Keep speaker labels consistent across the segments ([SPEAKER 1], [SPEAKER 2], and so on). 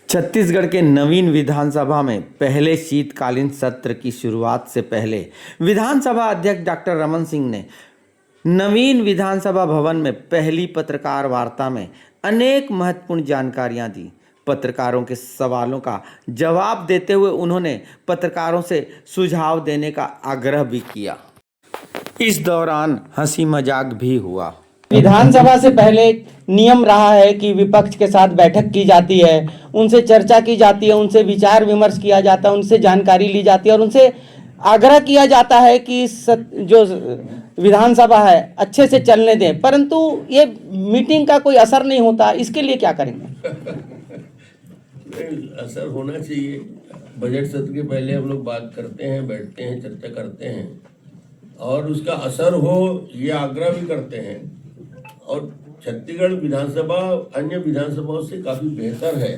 [SPEAKER 1] छत्तीसगढ़ के नवीन विधानसभा में पहले शीतकालीन सत्र की शुरुआत से पहले विधानसभा अध्यक्ष डॉक्टर रमन सिंह ने नवीन विधानसभा भवन में पहली पत्रकार वार्ता में अनेक महत्वपूर्ण जानकारियां दी। पत्रकारों के सवालों का जवाब देते हुए उन्होंने पत्रकारों से सुझाव देने का आग्रह भी किया। इस दौरान हंसी मजाक भी हुआ।
[SPEAKER 2] विधानसभा से पहले नियम रहा है कि विपक्ष के साथ बैठक की जाती है, उनसे चर्चा की जाती है, उनसे विचार विमर्श किया जाता है, उनसे जानकारी ली जाती है और उनसे आग्रह किया जाता है कि जो विधानसभा है अच्छे से चलने दें। परंतु ये मीटिंग का कोई असर नहीं होता, इसके लिए क्या करेंगे?
[SPEAKER 3] असर होना चाहिए। बजट सत्र के पहले हम लोग बात करते हैं, बैठते हैं, चर्चा करते हैं और उसका असर हो ये आग्रह भी करते हैं। और छत्तीसगढ़ विधानसभा अन्य विधानसभाओं से काफ़ी बेहतर है।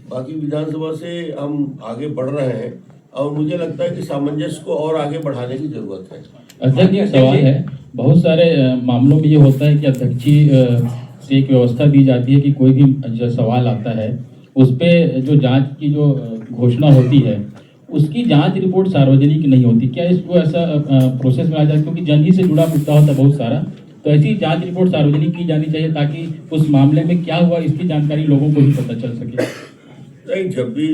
[SPEAKER 3] बाकी विधानसभा से हम आगे बढ़ रहे हैं और मुझे लगता है कि सामंजस्य को और आगे बढ़ाने की जरूरत है।
[SPEAKER 4] अध्यक्ष जी, सवाल है, बहुत सारे मामलों में ये होता है कि अध्यक्ष जी से एक व्यवस्था दी जाती है कि कोई भी जो सवाल आता है उस पर जो जांच की जो घोषणा होती है उसकी जांच रिपोर्ट सार्वजनिक नहीं होती। क्या इसको ऐसा प्रोसेस में आ जाए, क्योंकि जन ही से जुड़ा मुद्दा होता है बहुत सारा, तो ऐसी जांच रिपोर्ट सार्वजनिक की जानी चाहिए ताकि उस मामले में क्या हुआ इसकी जानकारी लोगों को भी पता चल सके।
[SPEAKER 3] नहीं, जब भी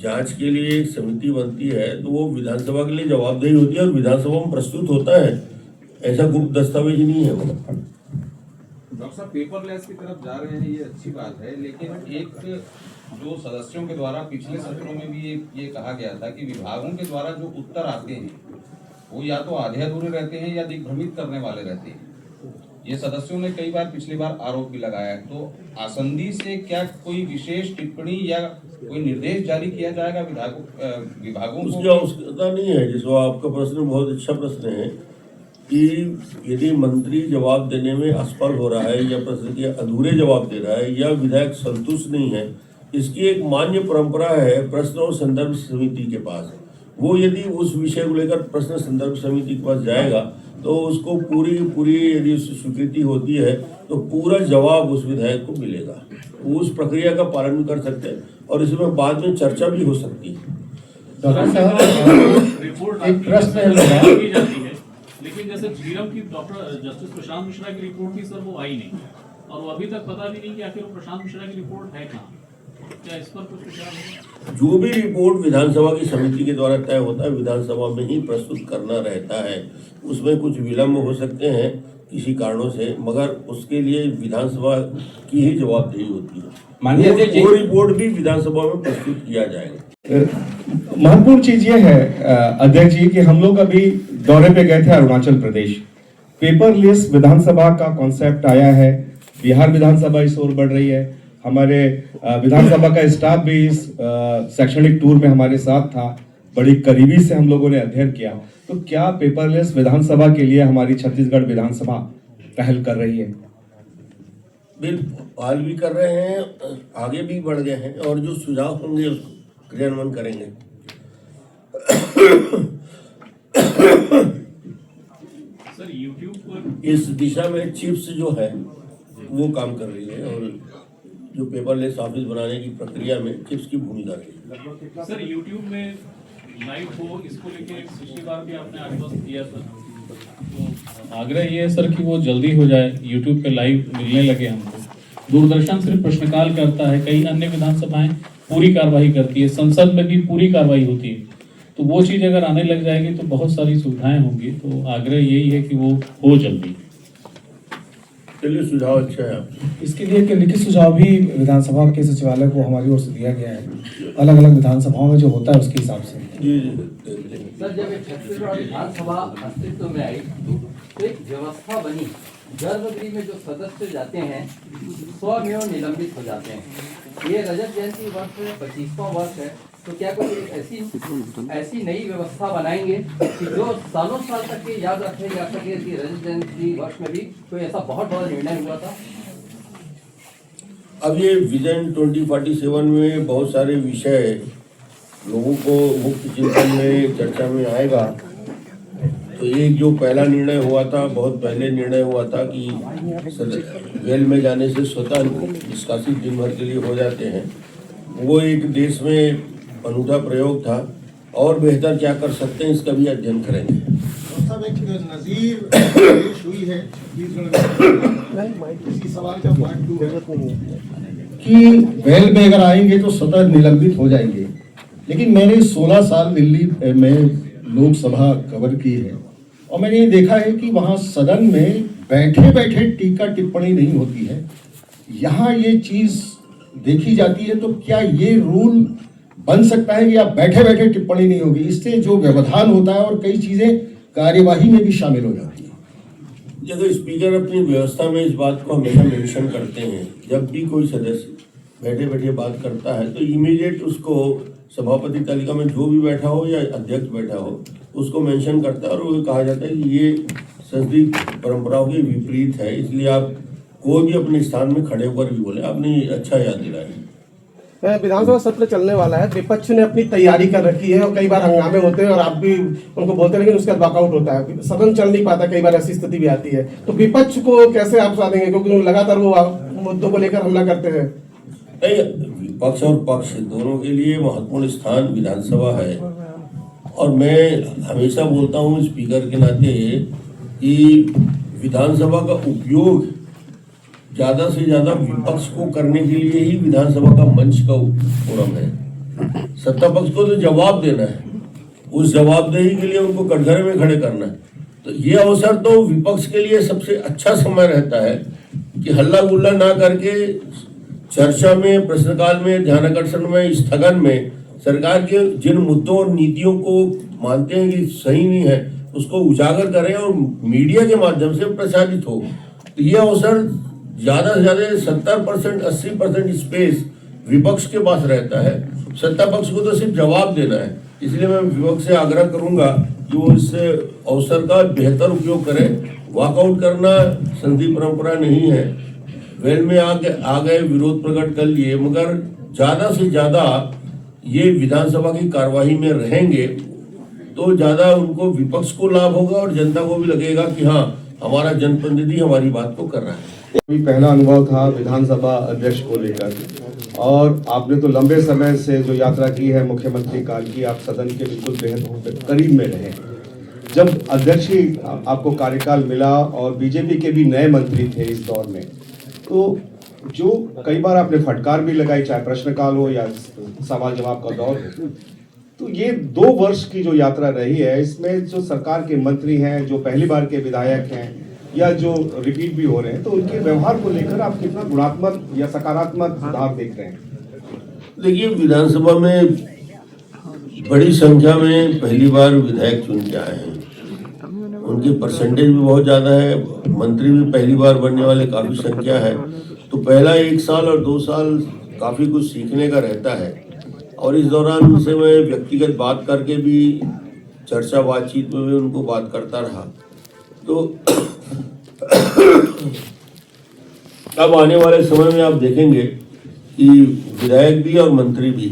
[SPEAKER 3] जांच के लिए एक समिति बनती है तो वो विधानसभा के लिए जवाबदेही होती है और विधानसभा में प्रस्तुत होता है। ऐसा गुप्त दस्तावेज नहीं है वो।
[SPEAKER 5] डॉक्टर साहब, पेपरलेस की तरफ जा रहे हैं, ये अच्छी बात है, लेकिन एक जो सदस्यों के द्वारा पिछले सत्रों में भी ये कहा गया था कि विभागों के द्वारा जो उत्तर आते हैं वो या तो आधे अधूरे रहते हैं या दिग्भ्रमित करने वाले रहते हैं। ये सदस्यों ने कई बार पिछली बार आरोप भी लगाया है। तो आसंदी से क्या कोई विशेष टिप्पणी या कोई निर्देश जारी किया जाएगा विभागों को?
[SPEAKER 3] उसकी आवश्यकता नहीं है। जिसको आपका प्रश्न बहुत अच्छा प्रश्न है कि यदि मंत्री जवाब देने में असफल हो रहा है या प्रश्न के अधूरे जवाब दे रहा है या विधायक संतुष्ट नहीं है, इसकी एक मान्य परंपरा है प्रश्न और संदर्भ समिति के पास। वो यदि उस विषय को लेकर प्रश्न संदर्भ समिति के पास जाएगा तो उसको पूरी यदि उसकी स्वीकृति होती है तो पूरा जवाब उस विधायक को मिलेगा। उस प्रक्रिया का पालन भी कर सकते हैं और इसमें बाद में चर्चा भी हो सकती है।
[SPEAKER 6] एक प्रश्न की जाती है, लेकिन जैसे झीरम की डॉक्टर जस्टिस प्रशांत मिश्रा की रिपोर्ट थी सर, वो आई नहीं और वो अभी तक पता भी नहीं कि आखिर वो प्रशांत मिश्रा की रिपोर्ट है कहाँ। क्या इस पर कुछ विचार है?
[SPEAKER 3] जो भी रिपोर्ट विधानसभा की समिति के द्वारा तय होता है विधानसभा में ही प्रस्तुत करना रहता है। उसमें कुछ विलम्ब हो सकते हैं किसी कारणों से, मगर उसके लिए विधानसभा की ही जवाबदेही होती है। वो रिपोर्ट भी विधानसभा में प्रस्तुत किया जाएगा।
[SPEAKER 7] महत्वपूर्ण चीज ये है अध्यक्ष जी कि हम लोग अभी दौरे पे गए थे अरुणाचल प्रदेश। पेपरलेस विधानसभा का कॉन्सेप्ट आया है, बिहार विधानसभा इस ओर बढ़ रही है। हमारे विधानसभा का स्टाफ भी इस शैक्षणिक टूर में हमारे साथ था, बड़ी करीबी से हम लोगों ने अध्ययन किया। तो क्या पेपरलेस विधानसभा के लिए हमारी छत्तीसगढ़ विधानसभा पहल कर रही है?
[SPEAKER 3] बिल्कुल पहल भी कर रहे हैं, आगे भी बढ़ गए हैं और जो सुझाव होंगे उसको क्रियान्वयन करेंगे।
[SPEAKER 6] सर, यूट्यूब पर
[SPEAKER 3] इस दिशा में चिप्स जो है वो काम कर रही है और जो पेपरलेस ऑफिस बनाने की प्रक्रिया में चिप्स की भूमिका रही है।
[SPEAKER 6] सर, यूट्यूब में लाइव हो, इसको लेके पिछली बार भी आपने आश्वासन दिया सर, तो
[SPEAKER 4] आग्रह ये है सर कि वो जल्दी हो जाए, यूट्यूब पे लाइव मिलने लगे हमको। दूरदर्शन सिर्फ प्रश्नकाल करता है, कई अन्य विधानसभाएं पूरी कार्रवाई करती है, संसद में भी पूरी कार्रवाई होती है। तो वो चीज़ अगर आने लग जाएगी तो बहुत सारी सुविधाएं होंगी। तो आग्रह यही है कि वो हो जल्दी।
[SPEAKER 3] चलिए, सुझाव अच्छा है आपका।
[SPEAKER 8] इसके लिए एक लिखित सुझाव भी विधानसभा के सचिवालय को हमारी ओर से दिया गया है, अलग अलग विधानसभाओं में जो होता है उसके हिसाब से।
[SPEAKER 3] जी
[SPEAKER 9] सर, जब छत्तीसगढ़ विधानसभा अस्तित्व में आई तो एक व्यवस्था बनी, गर्भगृह में जो सदस्य जाते हैं स्वमेव निलंबित हो जाते हैं। ये रजत जयंती वर्ष 25वां वर्ष है, तो क्या कोई ऐसी नई व्यवस्था बनाएंगे कि जो सालों साल तक के याद रखे जा सके कि रजत जयंती वर्ष में भी कोई ऐसा बहुत बड़ा निर्णय हुआ था?
[SPEAKER 3] अब ये विजन 2047 में बहुत सारे विषय लोगों को मुख्य चिंतन में चर्चा में आएगा। तो एक जो पहला निर्णय हुआ था, बहुत पहले निर्णय हुआ था कि वेल में जाने से स्वतः निष्कासित दिन भर के लिए हो जाते हैं। वो एक देश में अनूठा प्रयोग था और बेहतर क्या कर सकते हैं इसका भी अध्ययन करेंगे।
[SPEAKER 10] साहब एक नज़ीर पेश हुई है छत्तीसगढ़ में, इसी सवाल का पार्ट 2 है
[SPEAKER 7] कि वेल में अगर आएंगे तो सतत निलंबित हो जाएंगे, लेकिन मैंने 16 साल दिल्ली में लोकसभा कवर की है और मैंने ये देखा है कि वहाँ सदन में बैठे बैठे टीका टिप्पणी नहीं होती है। यहाँ ये चीज़ देखी जाती है, तो क्या ये रूल बन सकता है कि आप बैठे बैठे टिप्पणी नहीं होगी? इससे जो व्यवधान होता है और कई चीज़ें कार्यवाही में भी शामिल हो जाती है।
[SPEAKER 3] जब स्पीकर अपनी व्यवस्था में इस बात को हमेशा मेंशन करते हैं, जब भी कोई सदस्य बैठे बैठे बात करता है तो इमीडिएट उसको सभापति तालिका में जो भी बैठा हो या अध्यक्ष बैठा हो उसको मेंशन करता है और वो कहा जाता है कि ये संसदीय परंपराओं के विपरीत है, इसलिए आप कोई भी अपने स्थान में खड़े होकर भी बोले। आपने अच्छा याद दिलाया।
[SPEAKER 10] विधानसभा सत्र चलने वाला है, विपक्ष ने अपनी तैयारी कर रखी है और कई बार हंगामे होते हैं और आप भी उनको बोलते हैं, लेकिन उसके बाद वॉकआउट होता है, सदन चल नहीं पाता, कई बार ऐसी स्थिति भी आती है। तो विपक्ष को कैसे आप साधेंगे, क्योंकि लगातार वो मुद्दों को लेकर हमला करते हैं?
[SPEAKER 3] विपक्ष और पक्ष दोनों के लिए महत्वपूर्ण स्थान विधानसभा है और मैं हमेशा बोलता हूँ स्पीकर के नाते कि विधानसभा का उपयोग ज्यादा से ज्यादा विपक्ष को करने के लिए ही विधानसभा का मंच का फोरम है। सत्ता पक्ष को तो जवाब देना है, उस जवाबदेही के लिए उनको कटघरे में खड़े करना है। तो ये अवसर तो विपक्ष के लिए सबसे अच्छा समय रहता है कि हल्ला गुल्ला ना करके चर्चा में, प्रश्नकाल में, ध्यानाकर्षण में, स्थगन में सरकार के जिन मुद्दों और नीतियों को मानते हैं कि सही नहीं है उसको उजागर करें और मीडिया के माध्यम से प्रसारित हो। तो ये अवसर ज्यादा से ज्यादा 70% 80% स्पेस विपक्ष के पास रहता है, सत्ता पक्ष को तो सिर्फ जवाब देना है। इसलिए मैं विपक्ष से आग्रह करूंगा कि वो इस अवसर का बेहतर उपयोग करें। वॉकआउट करना संसदीय परंपरा नहीं है, वेल में आ गए, विरोध प्रकट कर लिए, मगर ज्यादा से ज्यादा ये विधानसभा की कार्यवाही में रहेंगे तो ज्यादा उनको विपक्ष को लाभ होगा और जनता को भी लगेगा कि हाँ हमारा जनप्रतिनिधि हमारी बात को कर रहा है।
[SPEAKER 7] पहला अनुभव था विधानसभा अध्यक्ष को लेकर और आपने तो लंबे समय से जो यात्रा की है मुख्यमंत्री काल की, आप सदन के बिल्कुल बेहद करीब में रहे। जब अध्यक्ष ही आपको कार्यकाल मिला और बीजेपी के भी नए मंत्री थे इस दौर में, तो जो कई बार आपने फटकार भी लगाई, चाहे प्रश्नकाल हो या सवाल जवाब का दौर हो, तो ये 2 वर्ष की जो यात्रा रही है इसमें जो सरकार के मंत्री हैं, जो पहली बार के विधायक हैं या जो रिपीट भी हो रहे हैं, तो उनके व्यवहार को लेकर आप कितना गुणात्मक या सकारात्मक सुधार देख रहे हैं?
[SPEAKER 3] देखिए, विधानसभा में बड़ी संख्या में पहली बार विधायक चुन के आए हैं, उनकी परसेंटेज भी बहुत ज़्यादा है, मंत्री भी पहली बार बनने वाले काफ़ी संख्या है। तो पहला 1 साल और 2 साल काफ़ी कुछ सीखने का रहता है और इस दौरान उनसे मैं व्यक्तिगत बात करके भी चर्चा बातचीत में भी उनको बात करता रहा। तो अब आने वाले समय में आप देखेंगे कि विधायक भी और मंत्री भी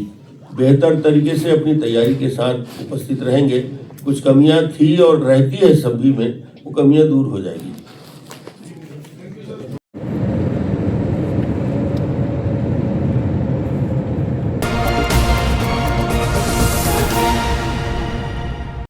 [SPEAKER 3] बेहतर तरीके से अपनी तैयारी के साथ उपस्थित रहेंगे। कुछ कमियां थी और रहती है सभी में, वो कमियां दूर हो जाएगी।